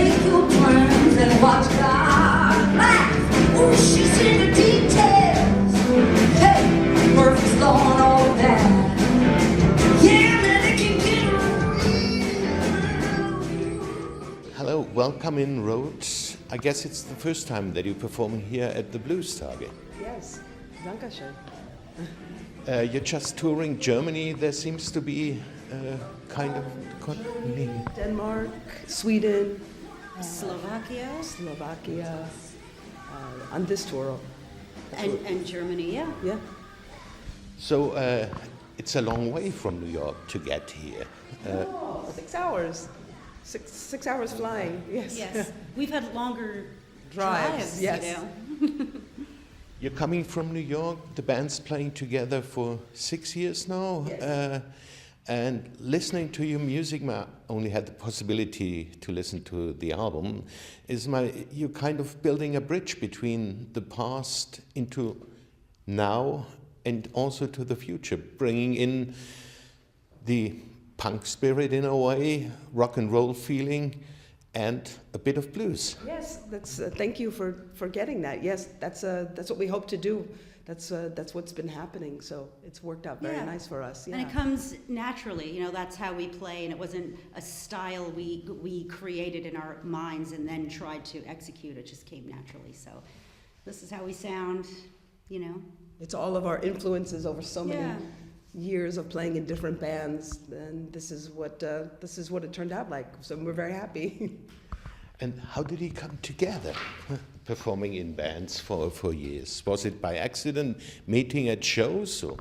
make your plans and watch God laugh. Oh, she's in the details. Hey, Murphy's Law all that. Yeah, man, it can get real. Hello, welcome in Roth. I guess it's the first time that you're performing here at the Bluestagen. Yes, Dankeschön. You're just touring Germany. There seems to be kind of Denmark, Sweden, Slovakia, on this tour. and Germany, yeah. Yeah. So it's a long way from New York to get here. 6 hours. 6 hours flying, yes. Yes, we've had longer Drives, yes. you know. You're coming from New York. The band's playing together for 6 years now. Yes. And listening to your music, I only had the possibility to listen to the album, you're kind of building a bridge between the past into now and also to the future, bringing in the punk spirit in a way, rock and roll feeling, and a bit of blues. Yes, that's. Thank you for getting that. Yes, that's what we hope to do. That's what's been happening. So it's worked out very nice for us. Yeah. And it comes naturally, you know. That's how we play, and it wasn't a style we created in our minds and then tried to execute. It just came naturally. So this is how we sound, you know. It's all of our influences over so many years of playing in different bands, and this is what it turned out like. So we're very happy. And how did he come together, performing in bands for years? Was it by accident, meeting at shows? Or?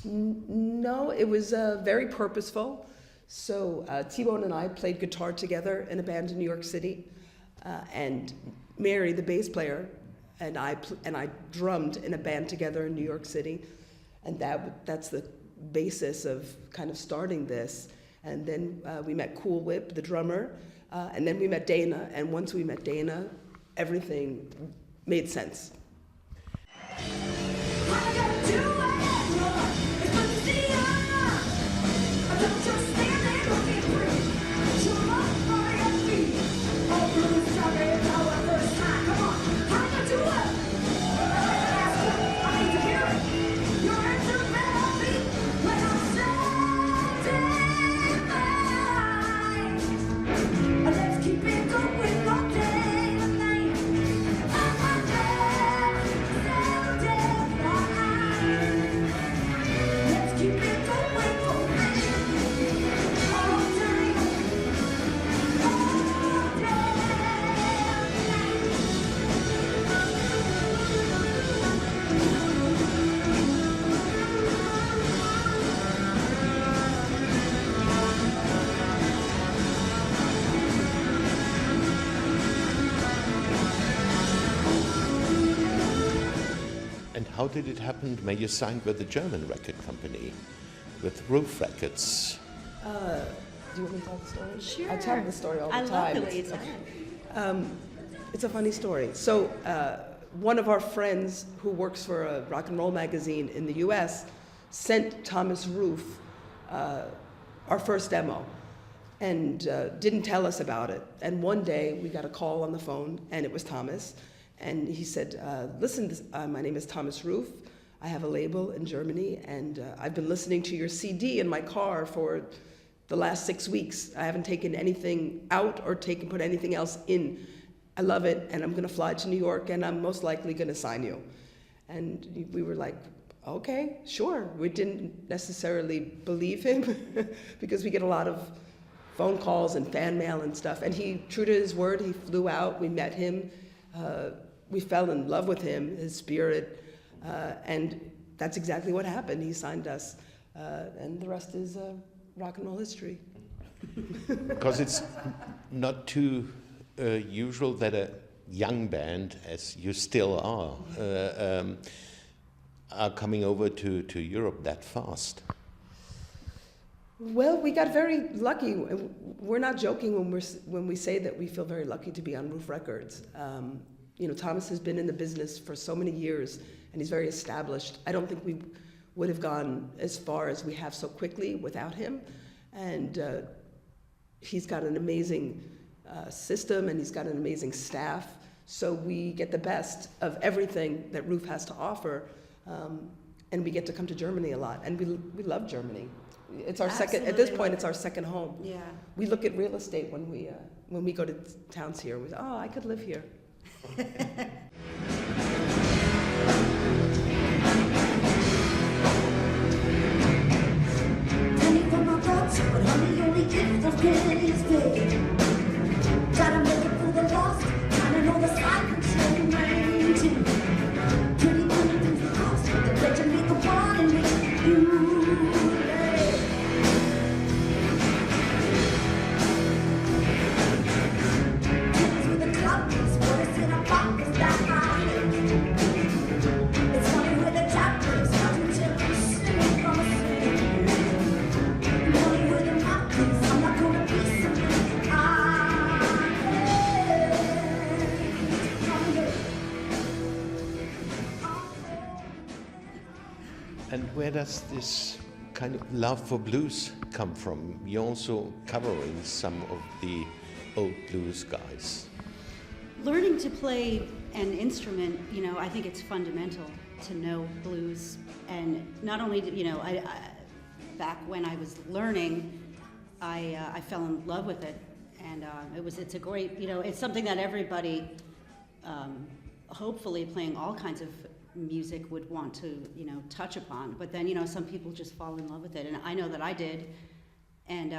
No, it was very purposeful. So T-Bone and I played guitar together in a band in New York City, and Mary, the bass player, and I drummed in a band together in New York City, and that's the basis of kind of starting this. And then we met Cool Whip, the drummer, and then we met Dana, and once we met Dana, everything made sense. How did it happen when you signed with the German record company, with Roth Records? Do you want me to tell the story? Sure. I tell the story all the time. I love the way you tell it. It's a funny story. So one of our friends who works for a rock and roll magazine in the US sent Thomas Roth our first demo and didn't tell us about it. And one day we got a call on the phone and it was Thomas. And he said, listen, my name is Thomas Roth. I have a label in Germany, and I've been listening to your CD in my car for the last 6 weeks. I haven't taken anything out or put anything else in. I love it, and I'm going to fly to New York, and I'm most likely going to sign you. And we were like, okay, sure. We didn't necessarily believe him because we get a lot of phone calls and fan mail and stuff. And he, true to his word, he flew out. We met him. We fell in love with him, his spirit, and that's exactly what happened. He signed us, and the rest is rock and roll history. Because it's not too usual that a young band, as you still are coming over to Europe that fast. Well, we got very lucky. We're not joking when we say that we feel very lucky to be on Roth Records. You know, Thomas has been in the business for so many years, and he's very established. I don't think we would have gone as far as we have so quickly without him. And he's got an amazing system, and he's got an amazing staff. So we get the best of everything that Roof has to offer, and we get to come to Germany a lot, and we love Germany. It's our second. At this point, it's our second home. Yeah. We look at real estate when we go to towns here. We say, oh, I could live here. Penny for my thoughts, but honey, only gift of penny is big. Gotta make it for the lost, trying to know the side control maintain. Pretty good things the cost, the legend make a part in me. Ooh. And where does this kind of love for blues come from? You're also covering some of the old blues guys. Learning to play an instrument, I think it's fundamental to know blues. And not only, I back when I was learning, I fell in love with it. And it's a great, it's something that everybody, hopefully playing all kinds of music would want to, touch upon. But then, some people just fall in love with it. And I know that I did. And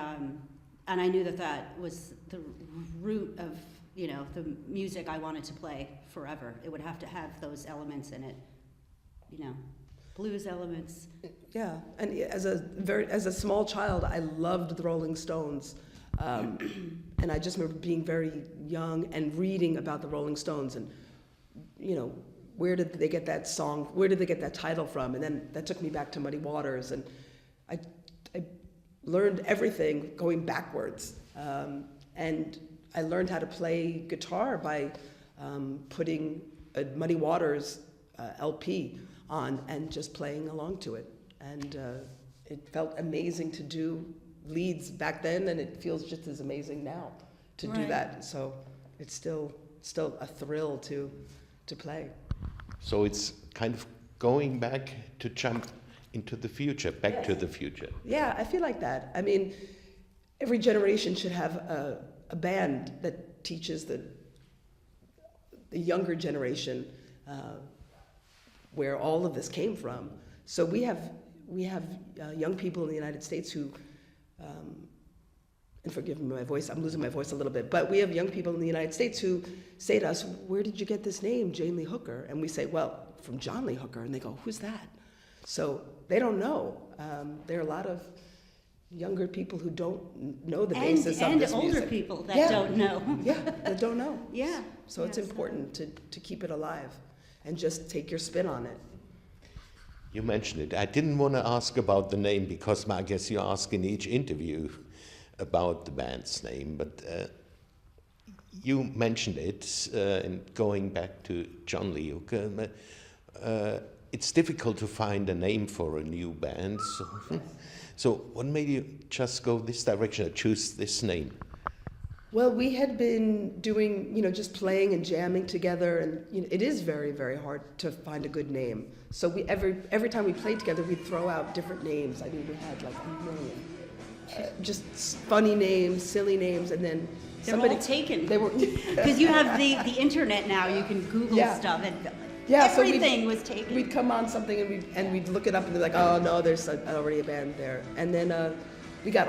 I knew that was the root of, the music I wanted to play forever. It would have to have those elements in it, blues elements. Yeah, and as a small child, I loved the Rolling Stones. And I just remember being very young and reading about the Rolling Stones and, where did they get that song? Where did they get that title from? And then that took me back to Muddy Waters, and I learned everything going backwards. And I learned how to play guitar by putting a Muddy Waters LP on and just playing along to it. And it felt amazing to do leads back then, and it feels just as amazing now to do that. So it's still a thrill to play. So it's kind of going back to jump into the future, back to the future. Yeah, I feel like that. I mean, every generation should have a band that teaches the younger generation where all of this came from. So we have young people in the United States who, and forgive me my voice, I'm losing my voice a little bit, but we have young people in the United States who say to us, where did you get this name, Jane Lee Hooker? And we say, well, from John Lee Hooker. And they go, who's that? So they don't know. There are a lot of younger people who don't know the basis of this music. And older people that don't know. Yeah, that don't know. Yeah. So it's important to keep it alive and just take your spin on it. You mentioned it. I didn't want to ask about the name because I guess you ask in each interview about the band's name, but you mentioned it in going back to John Lee Hooker. It's difficult to find a name for a new band. So what made you just go this direction or choose this name? Well, we had been doing, just playing and jamming together, and it is very, very hard to find a good name. So we every time we played together, we'd throw out different names. I mean, we had like a million. Just funny names, silly names, and then They're all taken. They were because you have the internet now. You can Google stuff, and everything was taken. We'd come on something and we'd look it up and be like, oh no, there's already a band there, and then we got